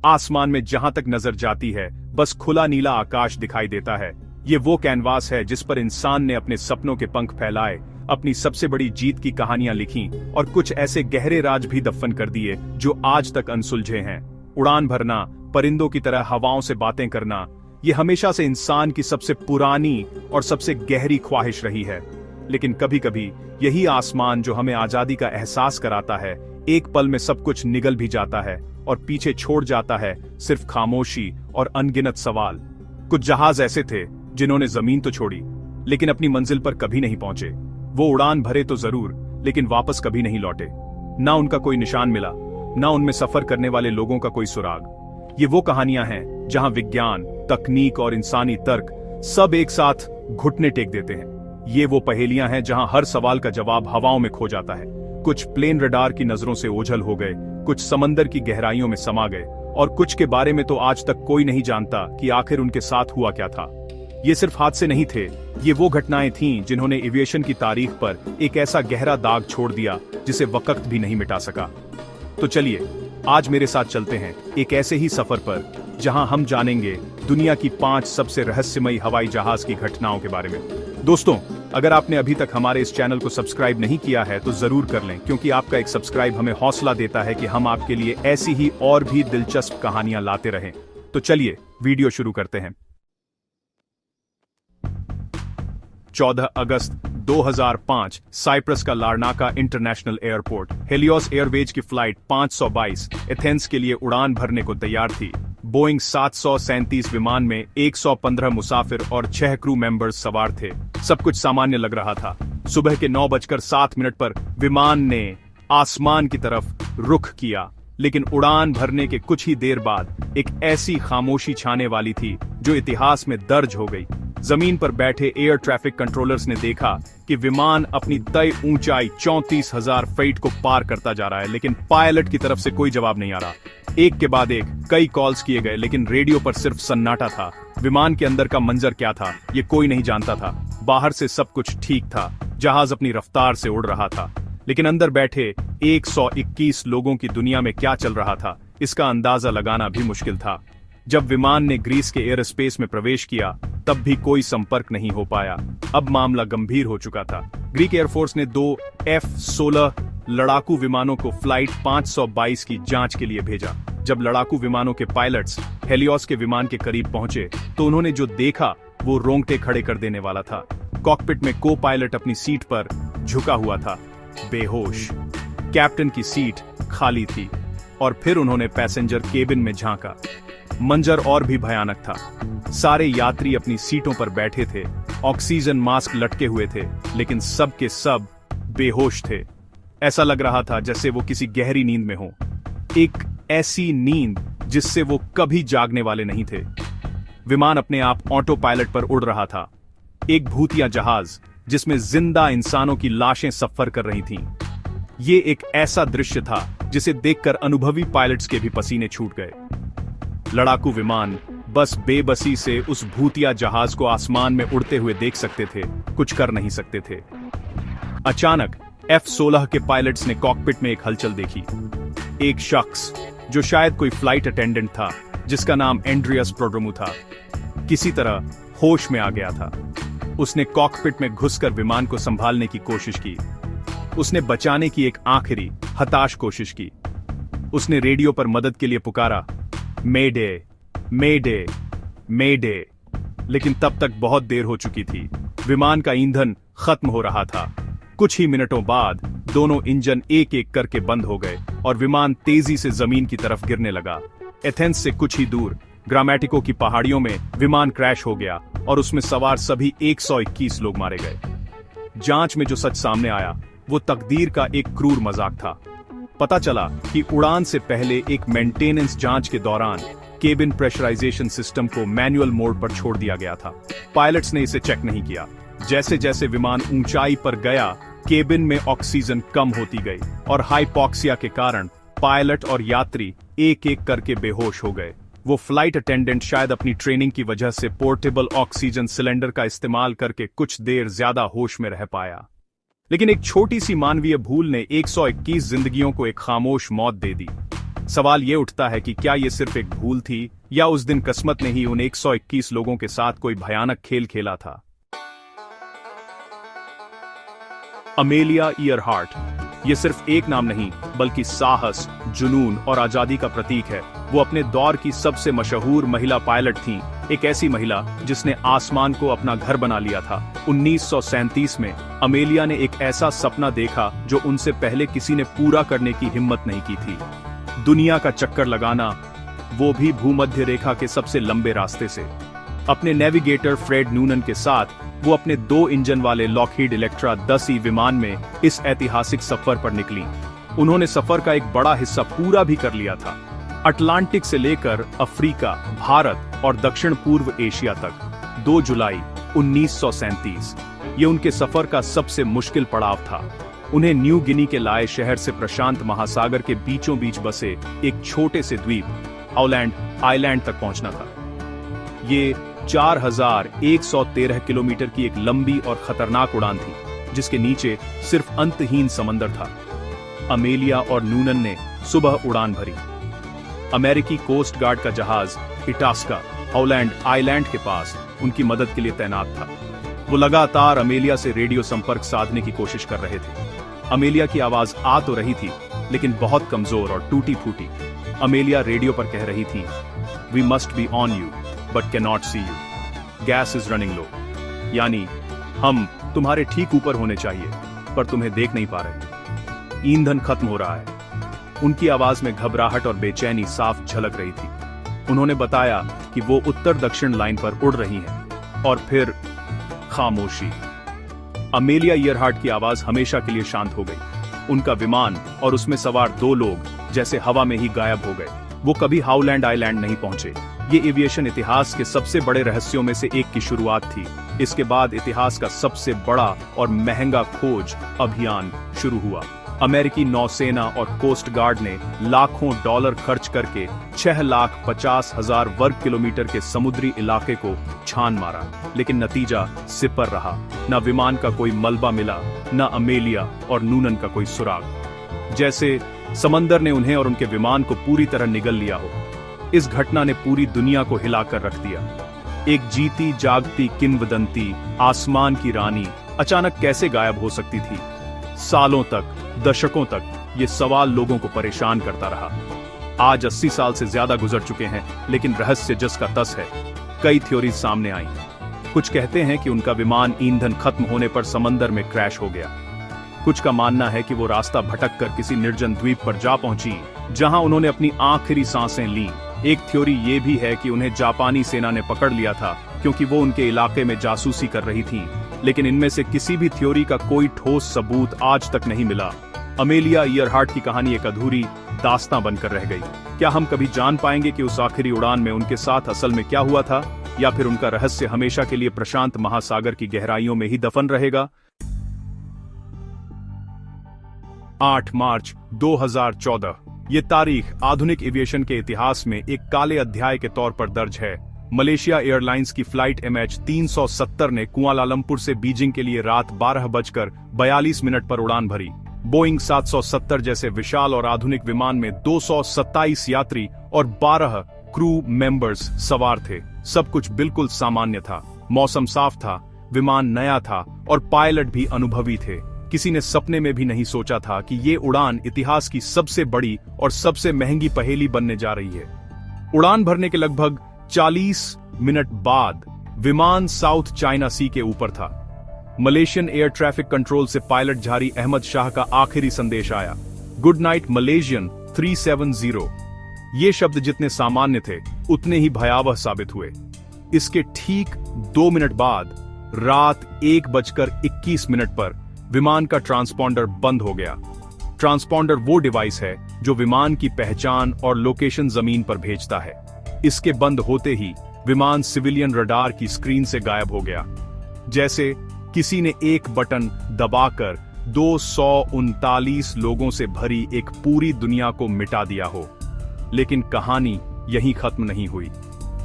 आसमान में जहां तक नजर जाती है बस खुला नीला आकाश दिखाई देता है। ये वो कैनवास है जिस पर इंसान ने अपने सपनों के पंख फैलाए, अपनी सबसे बड़ी जीत की कहानियां लिखी और कुछ ऐसे गहरे राज भी दफन कर दिए जो आज तक अनसुलझे हैं। उड़ान भरना, परिंदों की तरह हवाओं से बातें करना, ये हमेशा से इंसान की सबसे पुरानी और सबसे गहरी ख्वाहिश रही है। लेकिन कभी कभी यही आसमान जो हमें आजादी का एहसास कराता है, एक पल में सब कुछ निगल भी जाता है और पीछे छोड़ जाता है सिर्फ खामोशी और अनगिनत सवाल। कुछ जहाज ऐसे थे जिन्होंने जमीन तो छोड़ी लेकिन अपनी मंजिल पर कभी नहीं पहुंचे। वो उड़ान भरे तो जरूर, लेकिन वापस कभी नहीं लौटे। ना उनका कोई निशान मिला, ना उनमें सफर करने वाले लोगों का कोई सुराग। ये वो कहानियां हैं जहां विज्ञान, तकनीक और इंसानी तर्क सब एक साथ घुटने टेक देते हैं। ये वो पहेलियां हैं जहां हर सवाल का जवाब हवाओं में खो जाता है। कुछ प्लेन रडार की नजरों से ओझल हो गए, कुछ समंदर की गहराइयों में समा गए और कुछ के बारे में तो आज तक कोई नहीं जानता कि आखिर उनके साथ हुआ क्या था। ये सिर्फ हादसे नहीं थे, ये वो घटनाएं थीं जिन्होंने एविएशन की तारीख पर एक ऐसा गहरा दाग छोड़ दिया जिसे वक्त भी नहीं मिटा सका। तो चलिए आज मेरे साथ चलते हैं एक ऐसे ही सफर पर जहां हम जानेंगे दुनिया की 5 सबसे रहस्यमयी हवाई जहाज की घटनाओं के बारे में। दोस्तों, अगर आपने अभी तक हमारे इस चैनल को सब्सक्राइब नहीं किया है तो जरूर कर लें, क्योंकि आपका एक सब्सक्राइब हमें हौसला देता है कि हम आपके लिए ऐसी ही और भी दिलचस्प कहानियां लाते रहें। तो चलिए वीडियो शुरू करते हैं। 14 अगस्त 2005 साइप्रस का Larnaca international airport. Helios Airways की फ्लाइट 522 एथेंस के लिए उड़ान भरने को तैयार थी। बोइंग 737 विमान में 115 मुसाफिर और 6 क्रू मेंबर्स सवार थे। सब कुछ सामान्य लग रहा था। सुबह के 9:07 पर विमान ने आसमान की तरफ रुख किया, लेकिन उड़ान भरने के कुछ ही देर बाद एक ऐसी खामोशी छाने वाली थी जो इतिहास में दर्ज हो गई। जमीन पर बैठे एयर ट्रैफिक कंट्रोलर्स ने देखा कि विमान अपनी तय ऊंचाई 34,000 फीट को पार करता जा रहा है, लेकिन पायलट की तरफ से कोई जवाब नहीं आ रहा। एक के बाद एक कई कॉल्स किए गए, लेकिन रेडियो पर सिर्फ सन्नाटा था। विमान के अंदर का मंजर क्या था ये कोई नहीं जानता था। बाहर से सब कुछ ठीक था, जहाज अपनी रफ्तार से उड़ रहा था, लेकिन अंदर बैठे 121 लोगों की दुनिया में क्या चल रहा था इसका अंदाजा लगाना भी मुश्किल था। जब विमान ने ग्रीस के एयर स्पेस में प्रवेश किया तब भी कोई संपर्क नहीं हो पाया। अब मामला गंभीर हो चुका था। ग्रीक एयरफोर्स ने 2 F-16 लड़ाकू विमानों को फ्लाइट 522 की जांच के लिए भेजा। जब लड़ाकू विमानों के पायलट्स हेलियोस के विमान के करीब पहुंचे तो उन्होंने जो देखा वो रोंगटे खड़े कर देने वाला था। कॉकपिट में को पायलट अपनी सीट पर झुका हुआ था, बेहोश। कैप्टन की सीट खाली थी और फिर उन्होंने पैसेंजर केबिन में झांका। मंजर और भी भयानक था। सारे यात्री अपनी सीटों पर बैठे थे, ऑक्सीजन मास्क लटके हुए थे, लेकिन सब के सब बेहोश थे। ऐसा लग रहा था जैसे वो किसी गहरी नींद में हो, एक ऐसी नींद जिससे वो कभी जागने वाले नहीं थे। विमान अपने आप ऑटो पायलट पर उड़ रहा था, एक भूतिया जहाज जिसमें जिंदा इंसानों की लाशें सफर कर रही थीं। ये एक ऐसा दृश्य था जिसे देखकर अनुभवी पायलट्स के भी पसीने छूट गए। लड़ाकू विमान बस बेबसी से उस भूतिया जहाज को आसमान में उड़ते हुए देख सकते थे, कुछ कर नहीं सकते थे। अचानक F-16 के पायलट्स ने कॉकपिट में एक हलचल देखी। एक शख्स जो शायद कोई फ्लाइट अटेंडेंट था, जिसका नाम एंड्रियस प्रोड्रोमू था, किसी तरह होश में आ गया था। उसने कॉकपिट में घुसकर विमान को संभालने की कोशिश की। उसने बचाने की एक आखिरी हताश कोशिश की। उसने रेडियो पर मदद के लिए पुकारा, मेडे, मेडे, मेडे, लेकिन तब तक बहुत देर हो चुकी थी। विमान का ईंधन खत्म हो रहा था। कुछ ही मिनटों बाद दोनों इंजन एक एक करके बंद हो गए और विमान तेजी से जमीन की तरफ गिरने लगा। एथेंस से कुछ ही दूर ग्रामेटिको की पहाड़ियों में विमान क्रैश हो गया और उसमें सवार सभी 121 लोग मारे गए। जांच में जो सच सामने आया वो तकदीर का एक क्रूर मजाक था। पता चला कि उड़ान से पहले एक मेंटेनेंस जांच के दौरान केबिन प्रेशराइजेशन सिस्टम को मैनुअल मोड पर छोड़ दिया गया था। पायलट्स ने इसे चेक नहीं किया। जैसे जैसे विमान ऊंचाई पर गया, केबिन में ऑक्सीजन कम होती गई और हाइपोक्सिया के कारण पायलट और यात्री एक एक करके बेहोश हो गए। वो फ्लाइट अटेंडेंट शायद अपनी ट्रेनिंग की वजह से पोर्टेबल ऑक्सीजन सिलेंडर का इस्तेमाल करके कुछ देर ज्यादा होश में रह पाया, लेकिन एक छोटी सी मानवीय भूल ने 121 जिंदगियों को एक खामोश मौत दे दी। सवाल ये उठता है कि क्या ये सिर्फ एक भूल थी या उस दिन किस्मत ने ही उन 121 लोगों के साथ कोई भयानक खेल खेला था। अमेलिया ईयरहार्ट ये सिर्फ एक नाम नहीं बल्कि साहस, जुनून और आजादी का प्रतीक है। वो अपने दौर की सबसे मशहूर महिला पायलट थीं, एक ऐसी महिला जिसने आसमान को अपना घर बना लिया था। 1937 में अमेलिया ने एक ऐसा सपना देखा जो उनसे पहले किसी ने पूरा करने की हिम्मत नहीं की थी। दुनिया का चक्कर लगाना, वो भी भूमध्य रेखा के सबसे लंबे रास्ते से। अपने नेविगेटर फ्रेड नूनन के साथ वो अपने 2 इंजन वाले लॉकहीड इलेक्ट्रा 10E विमान में इस ऐतिहासिक सफर पर निकली। उन्होंने सफर का एक बड़ा हिस्सा पूरा भी कर लिया था, अटलांटिक से लेकर अफ्रीका, भारत और दक्षिण पूर्व एशिया तक। 2 जुलाई 1937 ये उनके सफर का सबसे मुश्किल पड़ाव था। उन्हें न्यू गिनी के लाए शहर से प्रशांत महासागर के बीचों बीच बसे एक छोटे से द्वीप हाउलैंड आइलैंड तक पहुंचना था। ये 4113 किलोमीटर की एक लंबी और खतरनाक उड़ान थी, जिसके नीचे सिर्फ अंतहीन समंदर था। अमेलिया और नूनन ने सुबह उड़ान भरी। अमेरिकी कोस्ट गार्ड का जहाज इटास्का हाउलैंड आइलैंड के पास उनकी मदद के लिए तैनात था। वो लगातार अमेलिया से रेडियो संपर्क साधने की कोशिश कर रहे थे। अमेलिया की आवाज आ तो रही थी, लेकिन बहुत कमजोर और टूटी फूटी। अमेलिया रेडियो पर कह रही थी, "We must be on you, but cannot see you. Gas is running low." यानी हम तुम्हारे ठीक ऊपर होने चाहिए, पर तुम्हें देख नहीं पा रहे। ईंधन खत्म हो रहा है। उनकी आवाज में घबराहट और बेचैनी साफ झलक रही थी। उन्होंने बताया कि वो उत्तर दक्षिण लाइन पर उड़ रही हैं, और फिर खामोशी। अमेलिया ईयरहार्ट की आवाज हमेशा के लिए शांत हो गई। उनका विमान और उसमें सवार 2 लोग जैसे हवा में ही गायब हो गए। वो कभी हाउलैंड आइलैंड नहीं पहुंचे। ये एविएशन इतिहास के सबसे बड़े रहस्यों में से एक की शुरुआत थी। इसके बाद इतिहास का सबसे बड़ा और महंगा खोज अभियान शुरू हुआ। अमेरिकी नौसेना और कोस्ट गार्ड ने लाखों डॉलर खर्च करके 6,50,000 वर्ग किलोमीटर के समुद्री इलाके को छान मारा, लेकिन नतीजा सिपर रहा। न विमान का कोई मलबा मिला, न अमेलिया और नूनन का कोई सुराग। जैसे समंदर ने उन्हें और उनके विमान को पूरी तरह निगल लिया हो। इस घटना ने पूरी दुनिया को हिलाकर रख दिया। एक जीती जागती किंवदंती, आसमान की रानी, अचानक कैसे गायब हो सकती थी? सालों तक, दशकों तक ये सवाल लोगों को परेशान करता रहा। आज 80 साल से ज्यादा गुजर चुके हैं, लेकिन रहस्य जस का तस है। कई थ्योरीज सामने आई। कुछ कहते हैं कि उनका विमान ईंधन खत्म होने पर समंदर में क्रैश हो गया। कुछ का मानना है कि वो रास्ता भटककर किसी निर्जन द्वीप पर जा पहुंची, जहां उन्होंने अपनी आखिरी सांसें लीं। एक थ्योरी ये भी है कि उन्हें जापानी सेना ने पकड़ लिया था, क्योंकि वो उनके इलाके में जासूसी कर रही थीं। लेकिन इनमें से किसी भी थ्योरी का कोई ठोस सबूत आज तक नहीं मिला। अमेलिया ईयरहार्ट की कहानी एक अधूरी दास्तां बनकर रह गई। क्या हम कभी जान पाएंगे कि उस आखिरी उड़ान में उनके साथ असल में क्या हुआ था, या फिर उनका रहस्य हमेशा के लिए प्रशांत महासागर की गहराइयों में ही दफन रहेगा? 8 मार्च 2014 ये तारीख आधुनिक एविएशन के इतिहास में एक काले अध्याय के तौर पर दर्ज है। मलेशिया एयरलाइंस की फ्लाइट MH370 ने कुआलालंपुर से बीजिंग के लिए रात 12:42 पर उड़ान भरी। बोइंग 770 जैसे विशाल और आधुनिक विमान में 227 यात्री और 12 क्रू मेंबर्स सवार थे। सब कुछ बिल्कुल सामान्य था। मौसम साफ था, विमान नया था और पायलट भी अनुभवी थे। किसी ने सपने में भी नहीं सोचा था कि ये उड़ान इतिहास की सबसे बड़ी और सबसे महंगी पहेली बनने जा रही है। उड़ान भरने के लगभग 40 मिनट बाद विमान साउथ चाइना सी के ऊपर था। मलेशियन एयर ट्रैफिक कंट्रोल से पायलट झारी अहमद शाह का आखिरी संदेश आया, गुड नाइट मलेशियन 370। ये शब्द जितने सामान्य थे उतने ही भयावह साबित हुए। इसके ठीक 2 मिनट बाद रात 1:21 पर विमान का ट्रांसपॉन्डर बंद हो गया। ट्रांसपॉन्डर वो डिवाइस है जो विमान की पहचान और लोकेशन जमीन पर भेजता है। इसके बंद होते ही विमान सिविलियन रडार की स्क्रीन से गायब हो गया, जैसे किसी ने एक बटन दबाकर 239 लोगों से भरी एक पूरी दुनिया को मिटा दिया हो। लेकिन कहानी यहीं खत्म नहीं हुई।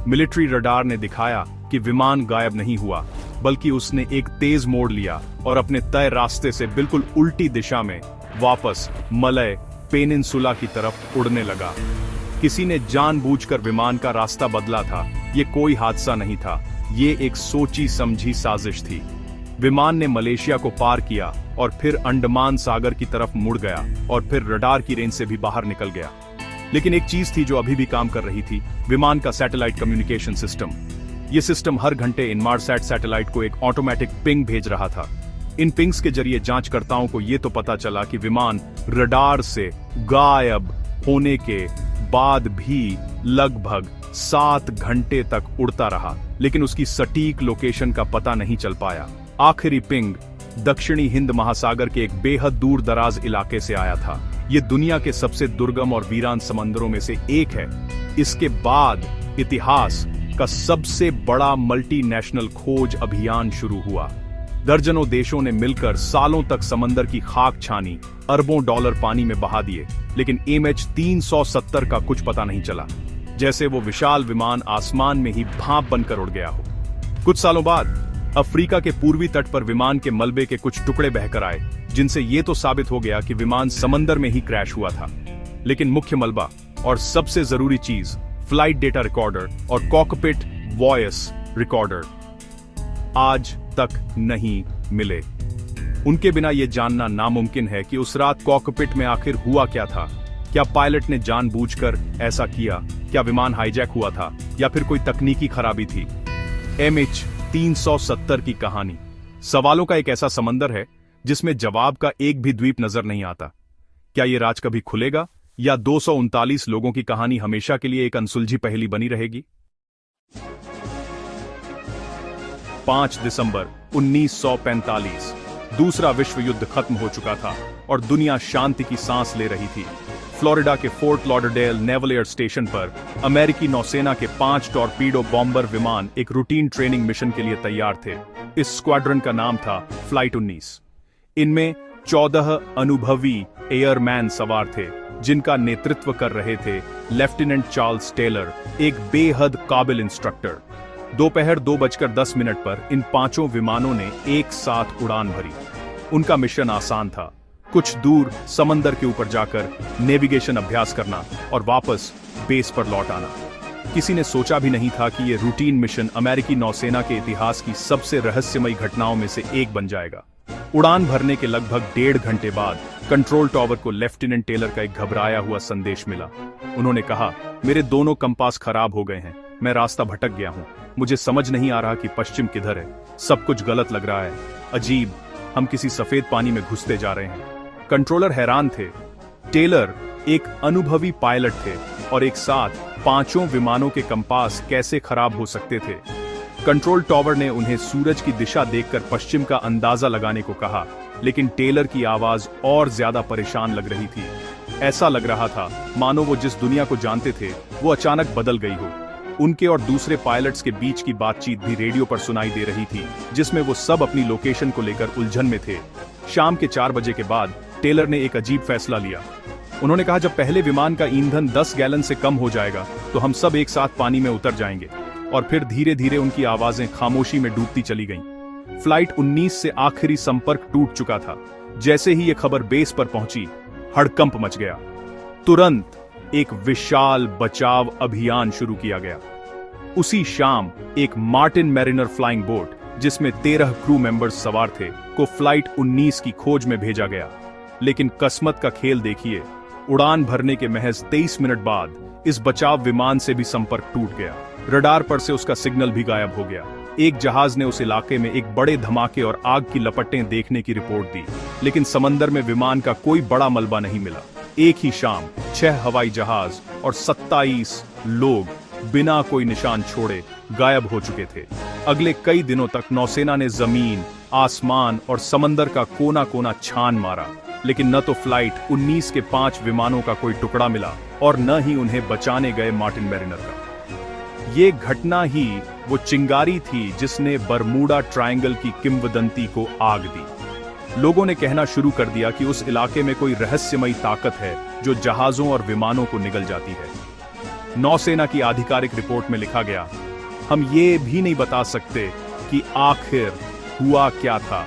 मिलिट्री रडार ने दिखाया कि विमान गायब नहीं हुआ, बल्कि उसने एक तेज मोड़ लिया और अपने तय रास्ते से बिल्कुल उल्टी दिशा में वापस मलय पेनिनसुला की तरफ उड़ने लगा। किसी ने जानबूझकर विमान का रास्ता बदला था। ये कोई हादसा नहीं था, ये एक सोची समझी साजिश थी। विमान ने मलेशिया को पार किया और फिर अंडमान सागर की तरफ मुड़ गया और फिर रडार की रेंज से भी बाहर निकल गया। लेकिन एक चीज थी जो अभी भी काम कर रही थी, विमान का सैटेलाइट कम्युनिकेशन सिस्टम। यह सिस्टम हर घंटे इनमारसैट सैटेलाइट को एक ऑटोमेटिक पिंग भेज रहा था। इन पिंग्स के जरिए जांचकर्ताओं को यह तो पता चला कि विमान रडार से गायब होने के बाद भी लगभग 7 घंटे तक उड़ता रहा, लेकिन उसकी सटीक लोकेशन का पता नहीं चल पाया। आखिरी पिंग दक्षिणी हिंद महासागर के एक बेहद दूर दराज इलाके से आया था। यह दुनिया के सबसे दुर्गम और वीरान समंदरों में से एक है। इसके बाद इतिहास का सबसे बड़ा मल्टीनेशनल खोज अभियान शुरू हुआ। दर्जनों देशों ने मिलकर सालों तक समंदर की खाक छानी, अरबों डॉलर पानी में बहा दिए, लेकिन MH370 का कुछ पता नहीं चला। जैसे वो विशाल विमान आसमान में ही भाप बनकर उड़ गया हो। कुछ सालों बाद अफ्रीका के पूर्वी तट पर विमान के मलबे के कुछ टुकड़े बहकर आए, जिनसे ये तो साबित हो गया कि विमान समंदर में ही क्रैश हुआ था। लेकिन मुख्य मलबा और सबसे जरूरी चीज, फ्लाइट डेटा रिकॉर्डर और कॉकपिट वॉइस रिकॉर्डर आज तक नहीं मिले। उनके बिना यह जानना नामुमकिन है कि उस रात कॉकपिट में आखिर हुआ क्या था। क्या पायलट ने जानबूझकर ऐसा किया? क्या विमान हाईजैक हुआ था या फिर कोई तकनीकी खराबी थी? MH370 की कहानी सवालों का एक ऐसा समंदर है जिसमें जवाब का एक भी द्वीप नजर नहीं आता। क्या यह राज कभी खुलेगा या 239 लोगों की कहानी हमेशा के लिए एक अनसुलझी पहेली बनी रहेगी? 5 दिसंबर 1945 दूसरा विश्व युद्ध खत्म हो चुका था और दुनिया शांति की सांस ले रही थी। फ्लोरिडा के fort Lauderdale naval air station पर अमेरिकी नौसेना के 5 टॉर्पीडो बॉम्बर विमान एक रूटीन ट्रेनिंग मिशन के लिए तैयार थे। इस स्क्वाड्रन का नाम था फ्लाइट 19। इनमें 14 अनुभवी एयरमैन सवार थे, जिनका नेतृत्व कर रहे थे लेफ्टिनेंट चार्ल्स टेलर, एक बेहद काबिल इंस्ट्रक्टर। दोपहर 2:10 पर इन 5 विमानों ने एक साथ उड़ान भरी। उनका मिशन आसान था, कुछ दूर समंदर के ऊपर जाकर नेविगेशन अभ्यास करना और वापस बेस पर लौट आना। किसी ने सोचा भी नहीं था कि यह रूटीन मिशन अमेरिकी नौसेना के इतिहास की सबसे रहस्यमयी घटनाओं में से एक बन जाएगा। उड़ान भरने के लगभग 1.5 घंटे बाद कंट्रोल टावर को लेफ्टिनेंट टेलर का एक घबराया हुआ संदेश मिला। उन्होंने कहा, मेरे दोनों कंपास खराब हो गए हैं, मैं रास्ता भटक गया हूं, मुझे समझ नहीं आ रहा कि पश्चिम किधर है, सब कुछ गलत लग रहा है, अजीब, हम किसी सफेद पानी में घुसते जा रहे हैं। कंट्रोलर हैरान थे। टेलर एक अनुभवी पायलट थे और एक साथ 5 विमानों के कंपास कैसे खराब हो सकते थे? कंट्रोल टावर ने उन्हें सूरज की दिशा देखकर पश्चिम का अंदाजा लगाने को कहा, लेकिन टेलर की आवाज और ज्यादा परेशान लग रही थी। ऐसा लग रहा था मानो वो जिस दुनिया को जानते थे वो अचानक बदल गई हो। उनके और दूसरे पायलट्स के बीच की बातचीत भी रेडियो पर सुनाई दे रही थी, जिसमें वो सब अपनी लोकेशन को लेकर उलझन में थे। शाम के 4 बजे के बाद टेलर ने एक अजीब फैसला लिया। उन्होंने कहा, जब पहले विमान का ईंधन 10 गैलन से कम हो जाएगा तो हम सब एक साथ पानी में उतर जाएंगे। और फिर धीरे धीरे उनकी आवाजें खामोशी में डूबती चली गईं। फ्लाइट 19 से आखिरी संपर्क टूट चुका था। जैसे ही यह खबर बेस पर पहुंची, हड़कंप मच गया। तुरंत एक विशाल बचाव अभियान शुरू किया गया। उसी शाम एक मार्टिन मैरिनर फ्लाइंग बोट, जिसमें 13 क्रू मेंबर्स सवार थे, को फ्लाइट 19 की खोज में भेजा गया। लेकिन किस्मत का खेल देखिए, उड़ान भरने के महज 23 मिनट बाद इस बचाव विमान से भी संपर्क टूट गया। रडार पर से उसका सिग्नल भी गायब हो गया। एक जहाज ने उस इलाके में एक बड़े धमाके और आग की लपटें देखने की रिपोर्ट दी, लेकिन समंदर में विमान का कोई बड़ा मलबा नहीं मिला। एक ही शाम 6 हवाई जहाज और 27 लोग बिना कोई निशान छोड़े गायब हो चुके थे। अगले कई दिनों तक नौसेना ने जमीन, आसमान और समंदर का कोना कोना छान मारा, लेकिन न तो फ्लाइट 19 के 5 विमानों का कोई टुकड़ा मिला और न ही उन्हें बचाने गए मार्टिन मैरिनर का। ये घटना ही वो चिंगारी थी जिसने बरमूडा ट्रायंगल की किंवदंती को आग दी। लोगों ने कहना शुरू कर दिया कि उस इलाके में कोई रहस्यमयी ताकत है जो जहाजों और विमानों को निगल जाती है। नौसेना की आधिकारिक रिपोर्ट में लिखा गया, हम ये भी नहीं बता सकते कि आखिर हुआ क्या था।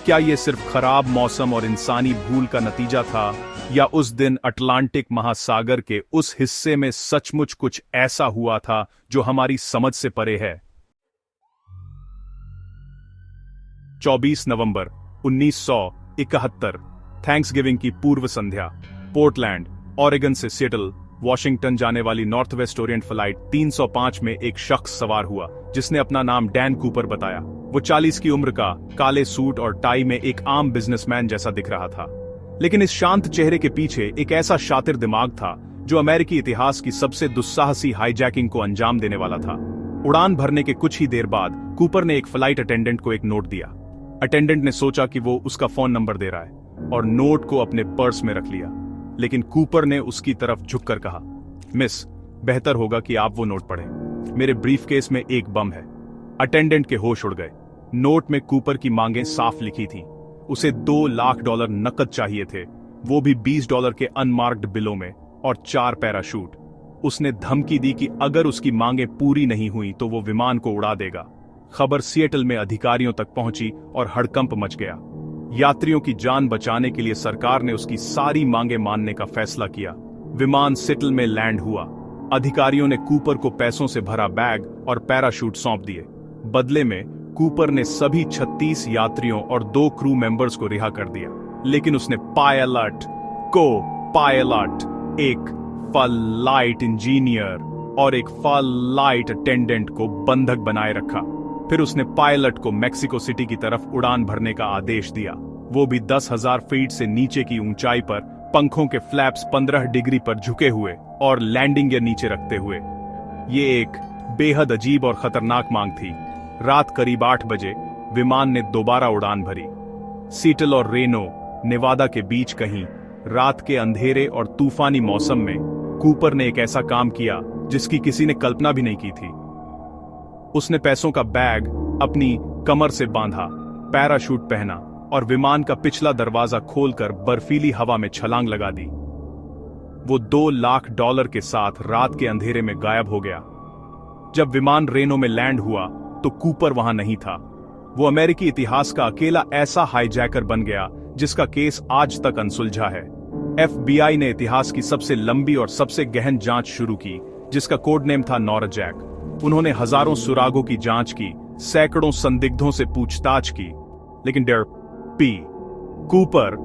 क्या ये सिर्फ खराब मौसम और इंसानी भूल का नतीजा था, या उस दिन अटलांटिक महासागर के उस हिस्से में सचमुच कुछ ऐसा हुआ था जो हमारी समझ से परे है। 24 नवंबर 1971 थैंक्सगिविंग की पूर्व संध्या, पोर्टलैंड, ओरेगन से सिएटल, वॉशिंगटन जाने वाली नॉर्थ वेस्ट ओरिएंट फ्लाइट 305 में एक शख्स सवार हुआ जिसने अपना नाम डैन कूपर बताया। वो 40 की उम्र का, काले सूट और टाई में एक आम बिजनेसमैन जैसा दिख रहा था, लेकिन इस शांत चेहरे के पीछे एक ऐसा शातिर दिमाग था जो अमेरिकी इतिहास की सबसे दुस्साहसी हाईजैकिंग को अंजाम देने वाला था। उड़ान भरने के कुछ ही देर बाद कूपर ने एक फ्लाइट अटेंडेंट को एक नोट दिया। अटेंडेंट ने सोचा कि वो उसका फोन नंबर दे रहा है और नोट को अपने पर्स में रख लिया, लेकिन कूपर ने उसकी तरफ झुककर कहा, मिस, बेहतर होगा कि आप वो नोट पढ़ें। मेरे ब्रीफकेस में एक बम है। अटेंडेंट के होश उड़ गए। नोट में कूपर की मांगें साफ लिखी थीं। उसे $2 लाख नकद चाहिए थे, वो भी $20 के अनमार्क्ड बिलों में, और 4 पैराशूट। उसने धमकी दी कि अगर उसकी मांगें पूरी नहीं हुई तो वो विमान को उड़ा देगा। खबर सिएटल में अधिकारियों तक पहुंची और हड़कंप मच गया। यात्रियों की जान बचाने के लिए सरकार ने उसकी सारी मांगें मानने का फैसला किया। विमान सिएटल में लैंड हुआ। अधिकारियों ने कूपर को पैसों से भरा बैग और पैराशूट सौंप दिए। बदले में कूपर ने सभी 36 यात्रियों और 2 क्रू मेंबर्स को रिहा कर दिया, लेकिन उसने पायलट, एक फ्लाइट इंजीनियर और एक फ्लाइट अटेंडेंट को बंधक बनाए रखा। फिर उसने पायलट को मेक्सिको सिटी की तरफ उड़ान भरने का आदेश दिया, वो भी 10,000 फीट से नीचे की ऊंचाई पर, पंखों के फ्लैप्स 15 डिग्री पर झुके हुए और लैंडिंग गियर नीचे रखते हुए। ये एक बेहद अजीब और खतरनाक मांग थी। रात करीब 8 बजे विमान ने दोबारा उड़ान भरी। सीटल और रेनो, नेवादा के बीच कहीं, रात के अंधेरे और तूफानी मौसम में कूपर ने एक ऐसा काम किया जिसकी किसी ने कल्पना भी नहीं की थी। उसने पैसों का बैग अपनी कमर से बांधा, पैराशूट पहना और विमान का पिछला दरवाजा खोलकर बर्फीली हवा में छलांग लगा दी। वो $2 लाख के साथ रात के अंधेरे में गायब हो गया। जब विमान रेनो में लैंड हुआ तो कूपर वहां नहीं था। वो अमेरिकी इतिहास का अकेला ऐसा हाईजैकर बन गया जिसका केस आज तक अनसुलझा है। FBI ने इतिहास की सबसे लंबी और सबसे गहन जांच शुरू की, जिसका कोड नेम था नॉरजैक। उन्होंने हजारों सुरागों की जांच की, सैकड़ों संदिग्धों से पूछताछ की, लेकिन कूपर,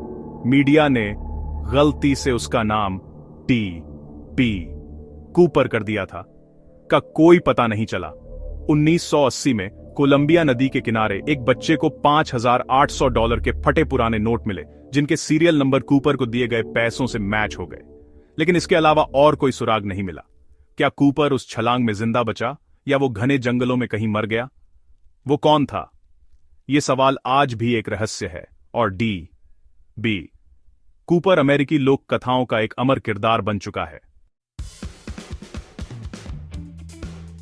मीडिया ने गलती से उसका नाम P कूपर कर दिया था, का कोई पता नहीं चला। 1980 में कोलंबिया नदी के किनारे एक बच्चे को $5,800 के फटे पुराने नोट मिले, जिनके सीरियल नंबर कूपर को दिए गए पैसों से मैच हो गए, लेकिन इसके अलावा और कोई सुराग नहीं मिला। क्या कूपर उस छलांग में जिंदा बचा या वो घने जंगलों में कहीं मर गया? वो कौन था? ये सवाल आज भी एक रहस्य है। और कूपर अमेरिकी लोक कथाओं का एक अमर किरदार बन चुका है।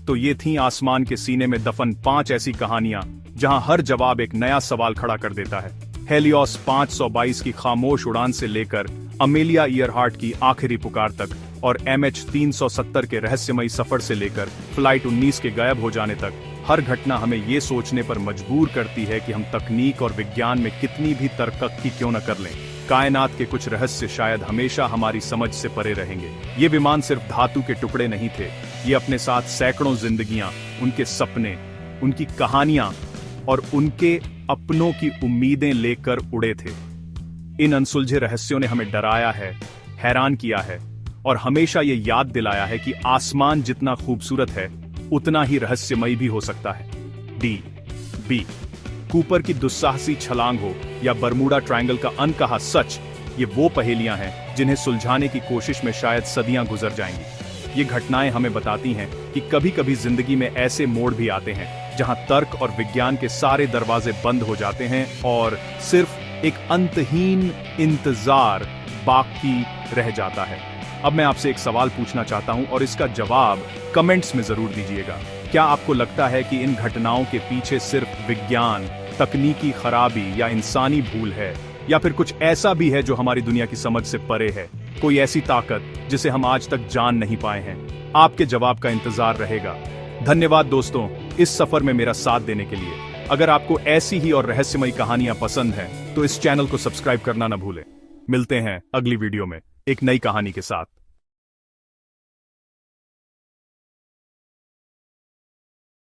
तो ये थीं आसमान के सीने में दफन 5 ऐसी कहानियां जहां हर जवाब एक नया सवाल खड़ा कर देता है। हेलियोस 522 की खामोश उड़ान से लेकर अमेलिया ईयरहार्ट की आखिरी पुकार तक, और MH370 के रहस्यमयी सफर से लेकर फ्लाइट 19 के गायब हो जाने तक, हर घटना हमें ये सोचने पर मजबूर करती है कि हम तकनीक और विज्ञान में कितनी भी तरक्की क्यों न कर लें, कायनात के कुछ रहस्य शायद हमेशा हमारी समझ से परे रहेंगे। ये विमान सिर्फ धातु के टुकड़े नहीं थे, ये अपने साथ सैकड़ों जिंदगियां, उनके सपने, उनकी कहानियां और उनके अपनों की उम्मीदें लेकर उड़े थे। इन अनसुलझे रहस्यों ने हमें डराया है, हैरान किया है और हमेशा ये याद दिलाया है कि आसमान जितना खूबसूरत है उतना ही रहस्यमयी भी हो सकता है। कूपर की दुस्साहसी छलांग हो या बरमूडा ट्रायंगल का अनकहा सच, ये वो पहेलियां हैं जिन्हें सुलझाने की कोशिश में शायद सदियां गुजर जाएंगी। ये घटनाएं हमें बताती हैं कि कभी-कभी जिंदगी में ऐसे मोड़ भी आते हैं जहां तर्क और विज्ञान के सारे दरवाजे बंद हो जाते हैं और सिर्फ एक अंतहीन इंतजार बाकी रह जाता है। अब मैं आपसे एक सवाल पूछना चाहता हूं और इसका जवाब कमेंट्स में जरूर दीजिएगा। क्या आपको लगता है कि इन घटनाओं के पीछे सिर्फ विज्ञान, तकनीकी खराबी या इंसानी भूल है, या फिर कुछ ऐसा भी है जो हमारी दुनिया की समझ से परे है, कोई ऐसी ताकत जिसे हम आज तक जान नहीं पाए हैं? आपके जवाब का इंतजार रहेगा। धन्यवाद दोस्तों, इस सफर में मेरा साथ देने के लिए। अगर आपको ऐसी ही और रहस्यमयी कहानियां पसंद हैं तो इस चैनल को सब्सक्राइब करना न भूलें। मिलते हैं अगली वीडियो में एक नई कहानी के साथ।